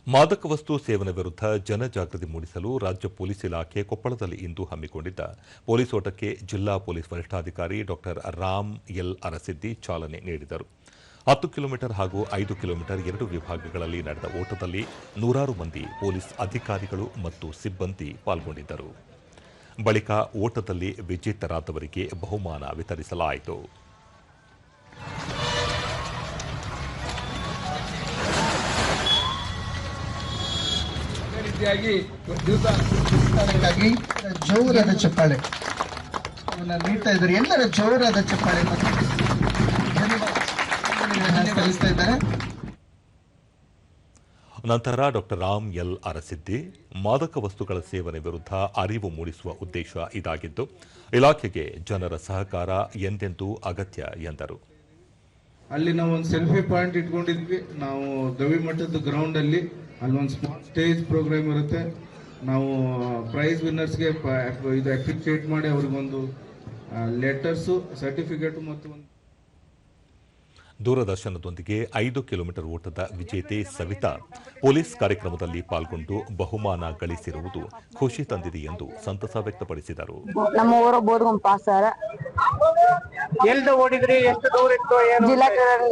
ಮಾದಕ ವಸ್ತು ಸೇವನೆ ವಿರುದ್ಧ ಜನಜಾಗೃತಿ ಮೂಡಿಸಲು ರಾಜ್ಯ ಪೊಲೀಸ್ ಇಲಾಖೆ ಕೊಪ್ಪಳದಲ್ಲಿ ಇಂದು ಹಮ್ಮಿಕೊಂಡಿದ್ದ ಪೊಲೀಸ್ ಓಟಕ್ಕೆ ಜಿಲ್ಲಾ ಪೊಲೀಸ್ ವರಿಷ್ಠಾಧಿಕಾರಿ ಡಾ ರಾಮ್ ಎಲ್ ಅರಸಿದ್ದಿ ಚಾಲನೆ ನೀಡಿದರು. 10 ಕಿಲೋಮೀಟರ್ ಹಾಗೂ 5 ಕಿಲೋಮೀಟರ್ ಎರಡು ವಿಭಾಗಗಳಲ್ಲಿ ನಡೆದ ಓಟದಲ್ಲಿ ನೂರಾರು ಮಂದಿ ಪೊಲೀಸ್ ಅಧಿಕಾರಿಗಳು ಮತ್ತು ಸಿಬ್ಬಂದಿ ಪಾಲ್ಗೊಂಡಿದ್ದರು. ಬಳಿಕ ಓಟದಲ್ಲಿ ವಿಜೇತರಾದವರಿಗೆ ಬಹುಮಾನ ವಿತರಿಸಲಾಯಿತು. ಜೋರಾದ ಚಪ್ಪಾಳೆ ನೀಡ್ತಾ ಇದ್ದಾರೆ. ಎಲ್ಲರ ಜೋರಾದ ಚಪ್ಪಾಳೆ ಕಲಿಸ್ತಾ ಇದ್ದಾರೆ. ನಂತರ ಡಾ ರಾಮ್ ಎಲ್ ಅರಸಿದ್ದಿ ಮಾದಕ ವಸ್ತುಗಳ ಸೇವನೆ ವಿರುದ್ಧ ಅರಿವು ಮೂಡಿಸುವ ಉದ್ದೇಶ ಇದಾಗಿದ್ದು, ಇಲಾಖೆಗೆ ಜನರ ಸಹಕಾರ ಎಂದೆಂದೂ ಅಗತ್ಯ ಎಂದರು. ಅಲ್ಲಿ ನಾವು ಒಂದು ಸೆಲ್ಫಿ ಪಾಯಿಂಟ್ ಇಟ್ಕೊಂಡಿದ್ವಿ. ನಾವು ಗವಿ ಮಠದ ಗ್ರೌಂಡ್ ಅಲ್ಲಿ ಒಂದು ಸ್ಮಾಲ್ ಸ್ಟೇಜ್ ಪ್ರೋಗ್ರಾಮ್ ಇರುತ್ತೆ. ನಾವು ಪ್ರೈಸ್ ವಿನ್ನರ್ಸ್ಗೆ ಇದು ಅಪ್ರಿಷಿಯೇಟ್ ಮಾಡಿ ಅವ್ರಿಗೊಂದು ಲೆಟರ್ಸು, ಸರ್ಟಿಫಿಕೇಟ್ ಮತ್ತು ಒಂದು ದೂರದರ್ಶನದೊಂದಿಗೆ 5 ಕಿಲೋಮೀಟರ್ ಓಟದ ವಿಜೇತೆ ಸವಿತಾ ಪೊಲೀಸ್ ಕಾರ್ಯಕ್ರಮದಲ್ಲಿ ಪಾಲ್ಗೊಂಡು ಬಹುಮಾನ ಗಳಿಸಿರುವುದು ಖುಷಿ ತಂದಿದೆ ಎಂದು ಸಂತಸ ವ್ಯಕ್ತಪಡಿಸಿದರು. ನಮ್ಮ ಊರ ಬೋಧಗುಂಪ ಸರ್, ಓಡಿದ್ರಿ, ಎಷ್ಟು ದೂರ ಇತ್ತು? ಜಿಲ್ಲಾ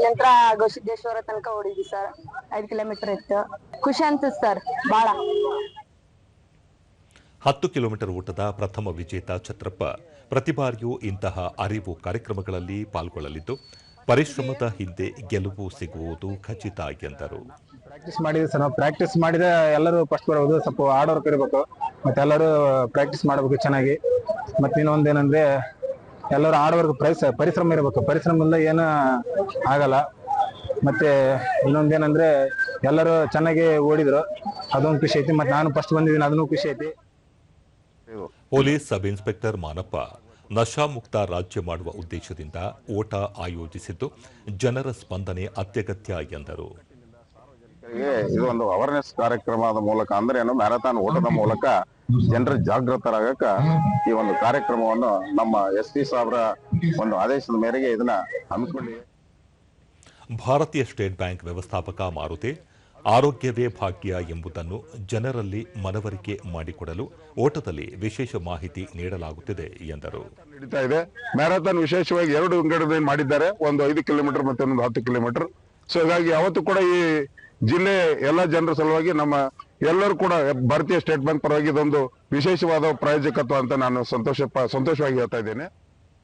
ನಂತರ ಗವಿಸಿದ್ದೇಶ್ವರ ತನಕ ಓಡಿದ್ವಿ ಸರ್. 5 ಕಿಲೋಮೀಟರ್ ಇತ್ತು. ಖುಷಿ ಅನ್ಸುತ್ತೆ ಸರ್ ಬಹಳ. 10 ಕಿಲೋಮೀಟರ್ ಓಟದ ಪ್ರಥಮ ವಿಜೇತ ಛತ್ರಪ್ಪ ಪ್ರತಿ ಬಾರಿಯೂ ಇಂತಹ ಅರಿವು ಕಾರ್ಯಕ್ರಮಗಳಲ್ಲಿ ಪಾಲ್ಗೊಳ್ಳಲಿದ್ದು, ಪರಿಶ್ರಮದ ಹಿಂದೆ ಗೆಲುವು ಸಿಗುವುದು ಖಚಿತ ಎಂದರು. ಪ್ರಾಕ್ಟೀಸ್ ಮಾಡಿದ್ರೆ ಸರ್, ನಾವು ಪ್ರಾಕ್ಟೀಸ್ ಮಾಡಿದ್ರೆ ಎಲ್ಲರೂ ಫಸ್ಟ್ ಬರಬಹುದು. ಸ್ವಲ್ಪ ಹಾರ್ಡ್ ವರ್ಕ್ ಇರಬೇಕು, ಮತ್ತೆ ಎಲ್ಲರೂ ಪ್ರಾಕ್ಟೀಸ್ ಮಾಡಬೇಕು ಚೆನ್ನಾಗಿ. ಮತ್ತೆ ಇನ್ನೊಂದೇನಂದ್ರೆ ಎಲ್ಲರೂ ಹಾರ್ಡ್ ವರ್ಕ್, ಪರಿಶ್ರಮ ಇರಬೇಕು. ಪರಿಶ್ರಮದಿಂದ ಏನು ಆಗಲ್ಲ. ಮತ್ತೆ ಇನ್ನೊಂದೇನಂದ್ರೆ ಎಲ್ಲರೂ ಚೆನ್ನಾಗಿ ಓಡಿದ್ರು, ಅದೊಂದು ಖುಷಿ ಐತಿ. ಮತ್ತೆ ನಾನು ಫಸ್ಟ್ ಬಂದಿದ್ದೀನಿ, ಅದನ್ನು ಖುಷಿ ಐತಿ. ಪೊಲೀಸ್ ಸಬ್ ಇನ್ಸ್ಪೆಕ್ಟರ್ ಮಾನಪ್ಪ ನಶಾಮುಕ್ತ ರಾಜ್ಯ ಮಾಡುವ ಉದ್ದೇಶದಿಂದ ಓಟ ಆಯೋಜಿಸಿದ್ದು, ಜನರ ಸ್ಪಂದನೆ ಅತ್ಯಗತ್ಯ ಎಂದರು. ಇದು ಒಂದು ಅವೇರ್ನೆಸ್ ಕಾರ್ಯಕ್ರಮದ ಮೂಲಕ, ಅಂದ್ರೆ ಏನು, ಮ್ಯಾರಥಾನ್ ಓಟದ ಮೂಲಕ ಜನರ ಜಾಗೃತರಾಗಕ ಈ ಒಂದು ಕಾರ್ಯಕ್ರಮವನ್ನು ನಮ್ಮ SP ಸಾಹೇಬ್ರ ಒಂದು ಆದೇಶದ ಮೇರೆಗೆ ಇದನ್ನ ಹಮ್ಮಿಕೊಂಡಿದೆ. ಭಾರತೀಯ ಸ್ಟೇಟ್ ಬ್ಯಾಂಕ್ ವ್ಯವಸ್ಥಾಪಕ ಮಾರುತಿ ಆರೋಗ್ಯವೇ ಭಾಗ್ಯ ಎಂಬುದನ್ನು ಜನರಲ್ಲಿ ಮನವರಿಕೆ ಮಾಡಿಕೊಡಲು ಓಟದಲ್ಲಿ ವಿಶೇಷ ಮಾಹಿತಿ ನೀಡಲಾಗುತ್ತಿದೆ ಎಂದರು. ನಡೀತಾ ಇದೆ ಮ್ಯಾರಥಾನ್ ವಿಶೇಷವಾಗಿ 2 ವಿಂಗಡಣೆ ಮಾಡಿದ್ದಾರೆ, ಒಂದು 5 ಕಿಲೋಮೀಟರ್ ಮತ್ತೆ ಒಂದು 10 ಕಿಲೋಮೀಟರ್. ಸೊ ಹೀಗಾಗಿ ಯಾವತ್ತೂ ಕೂಡ ಈ ಜಿಲ್ಲೆ ಎಲ್ಲ ಜನರ ಸಲುವಾಗಿ ನಮ್ಮ ಎಲ್ಲರೂ ಕೂಡ ಭಾರತೀಯ ಸ್ಟೇಟ್ ಬ್ಯಾಂಕ್ ಪರವಾಗಿ ಇದೊಂದು ವಿಶೇಷವಾದ ಪ್ರಾಯೋಜಕತ್ವ ಅಂತ ನಾನು ಸಂತೋಷವಾಗಿ ಹೇಳ್ತಾ ಇದ್ದೇನೆ.